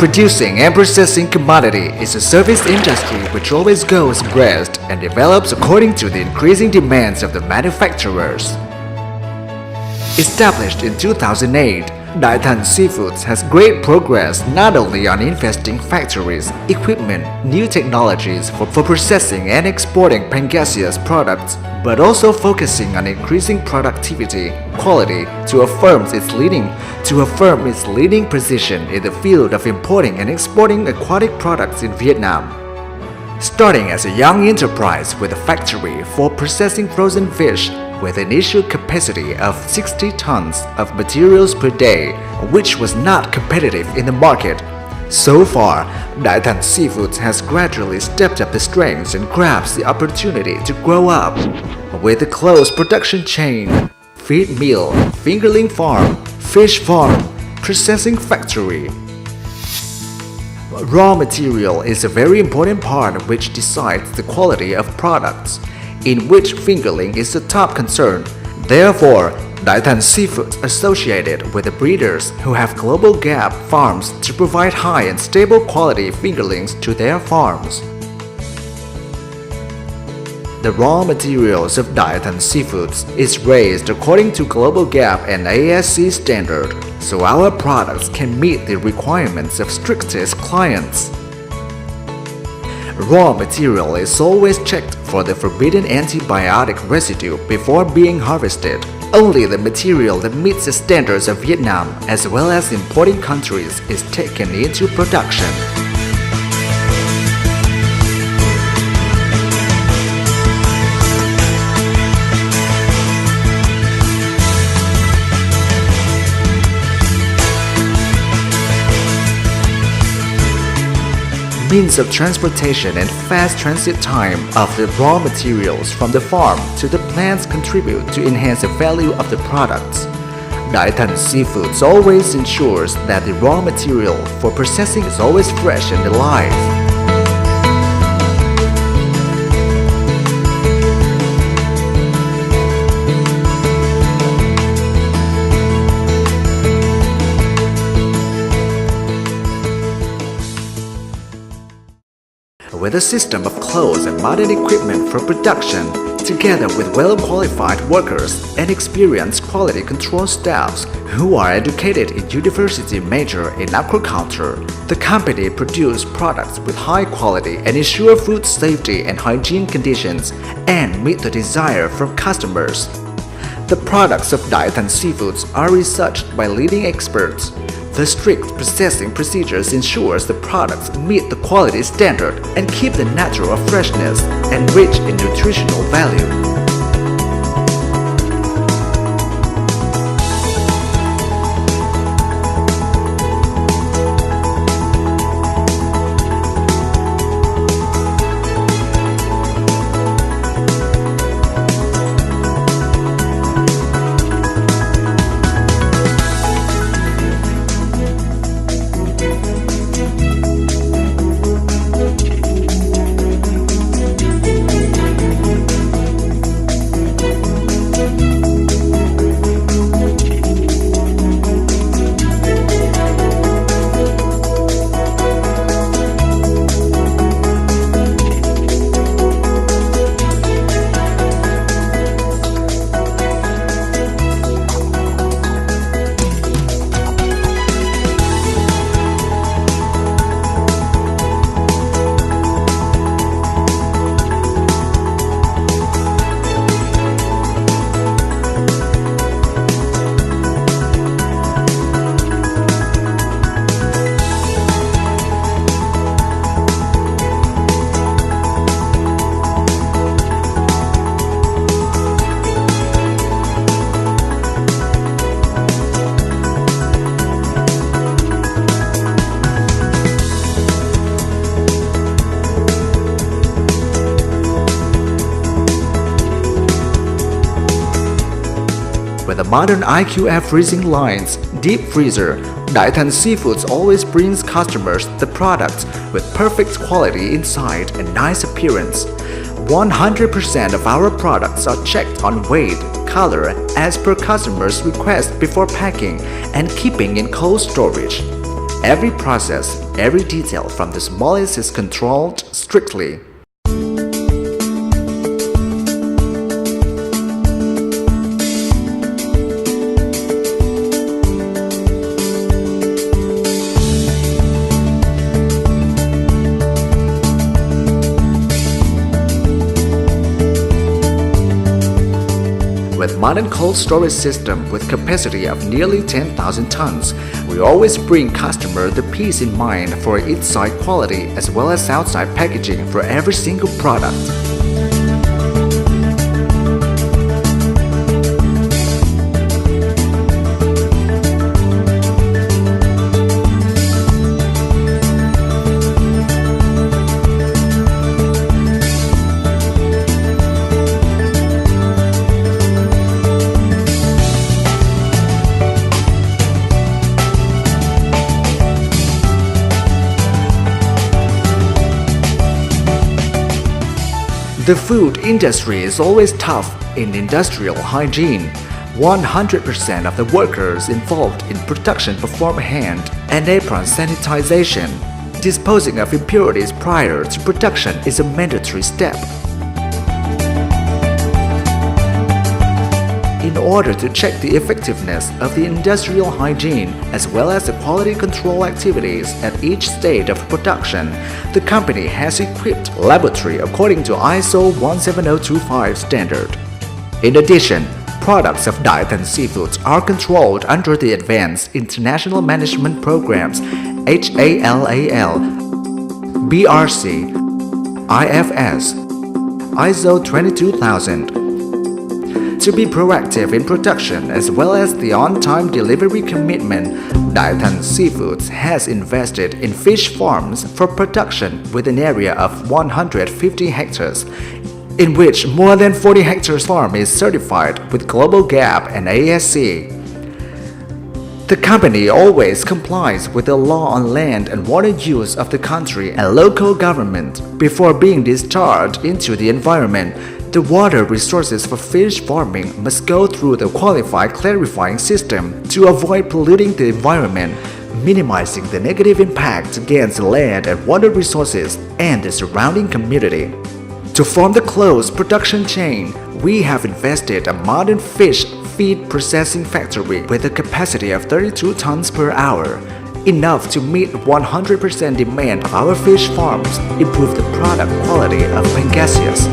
Producing and processing commodity is a service industry which always goes abreast and develops according to the increasing demands of the manufacturers. Established in 2008, Đại Thành Seafoods has great progress not only on investing factories, equipment, new technologies for processing and exporting pangasius products, but also focusing on increasing productivity, quality to affirm its leading position in the field of importing and exporting aquatic products in Vietnam. Starting as a young enterprise with a factory for processing frozen fish with an initial capacity of 60 tons of materials per day, which was not competitive in the market. So far, Đại Thành Seafoods has gradually stepped up the strengths and grabs the opportunity to grow up with a close production chain, feed mill, fingerling farm, fish farm, processing factory. Raw material is a very important part which decides the quality of products, in which fingerling is the top concern. Therefore, Đại Thành Seafoods associated with the breeders who have global gap farms to provide high and stable quality fingerlings to their farms. The raw materials of Đại Thành Seafoods is raised according to global gap and ASC standard, so our products can meet the requirements of strictest clients. Raw material is always checked for the forbidden antibiotic residue before being harvested. Only the material that meets the standards of Vietnam as well as importing countries is taken into production. Means of transportation and fast transit time of the raw materials from the farm to the plants contribute to enhance the value of the products. Đại Thành Seafoods always ensures that the raw material for processing is always fresh and alive. With a system of clothes and modern equipment for production, together with well-qualified workers and experienced quality control staffs who are educated in university major in aquaculture, the company produces products with high quality and ensure food safety and hygiene conditions and meet the desire from customers. The products of Đại Thành Seafoods are researched by leading experts. The strict processing procedures ensures the products meet the quality standard and keep the natural freshness and rich in nutritional value. With the modern IQF freezing lines, deep freezer, Đại Thành Seafoods always brings customers the products with perfect quality inside and nice appearance. 100% of our products are checked on weight, color as per customers' request before packing and keeping in cold storage. Every process, every detail from the smallest is controlled strictly. With modern cold storage system with capacity of nearly 10,000 tons, we always bring customer the peace in mind for inside quality as well as outside packaging for every single product. The food industry is always tough in industrial hygiene. 100% of the workers involved in production perform hand and apron sanitization. Disposing of impurities prior to production is a mandatory step. In order to check the effectiveness of the industrial hygiene as well as the quality control activities at each stage of production, the company has equipped laboratory according to ISO 17025 standard. In addition, products of diet and seafoods are controlled under the Advanced International Management Programs HALAL, BRC, IFS, ISO 22000. To be proactive in production as well as the on-time delivery commitment, Diet and Seafoods has invested in fish farms for production with an area of 150 hectares, in which more than 40 hectares farm is certified with Global GAP and ASC. The company always complies with the law on land and water use of the country and local government. Before being discharged into the environment, the water resources for fish farming must go through the qualified clarifying system to avoid polluting the environment, minimizing the negative impact against land and water resources and the surrounding community. To form the closed production chain, we have invested a modern fish feed processing factory with a capacity of 32 tons per hour, enough to meet 100% demand of our fish farms, improve the product quality of Pangasius.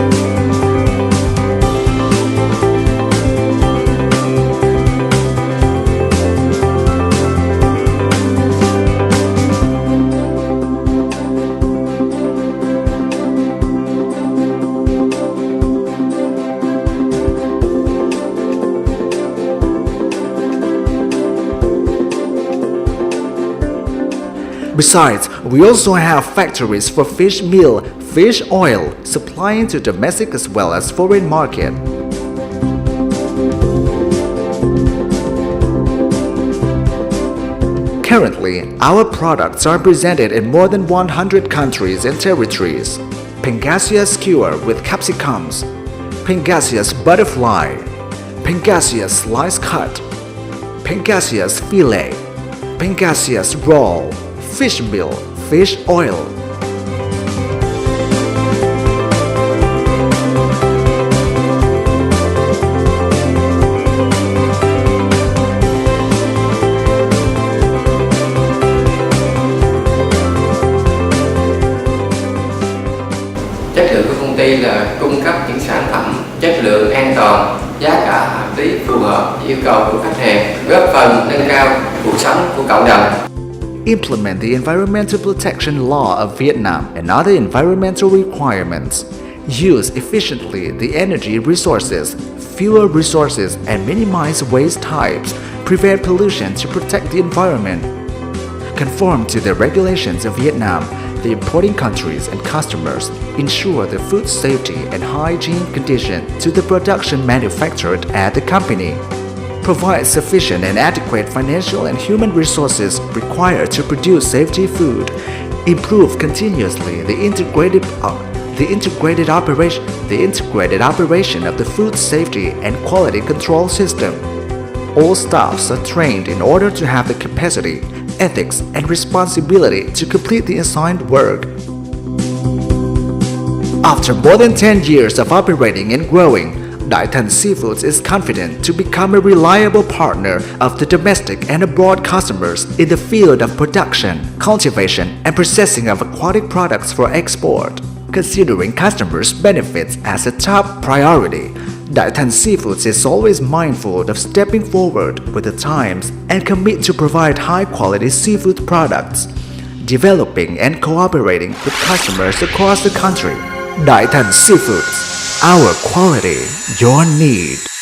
Besides, we also have factories for fish meal, fish oil, supplying to domestic as well as foreign market. Currently, our products are presented in more than 100 countries and territories. Pangasius skewer with capsicums, Pangasius butterfly, Pangasius slice cut, Pangasius fillet, Pangasius roll, fish meal, fish oil. Chất lượng của công ty là cung cấp những sản phẩm chất lượng, an toàn, giá cả hợp lý, phù hợp với yêu cầu của khách hàng, góp phần nâng cao cuộc sống của cộng đồng. Implement the environmental protection law of Vietnam and other environmental requirements. Use efficiently the energy resources, fuel resources, and minimize waste types. Prevent pollution to protect the environment. Conform to the regulations of Vietnam, the importing countries and customers. Ensure the food safety and hygiene condition to the production manufactured at the company. Provide sufficient and adequate financial and human resources required to produce safety food. Improve continuously the integrated operation of the food safety and quality control system. All staffs are trained in order to have the capacity, ethics and responsibility to complete the assigned work. After more than 10 years of operating and growing, Đại Thành Seafoods is confident to become a reliable partner of the domestic and abroad customers in the field of production, cultivation, and processing of aquatic products for export. Considering customers' benefits as a top priority, Đại Thành Seafoods is always mindful of stepping forward with the times and commit to provide high-quality seafood products, developing and cooperating with customers across the country. Đại Thành Seafoods, our quality, your need.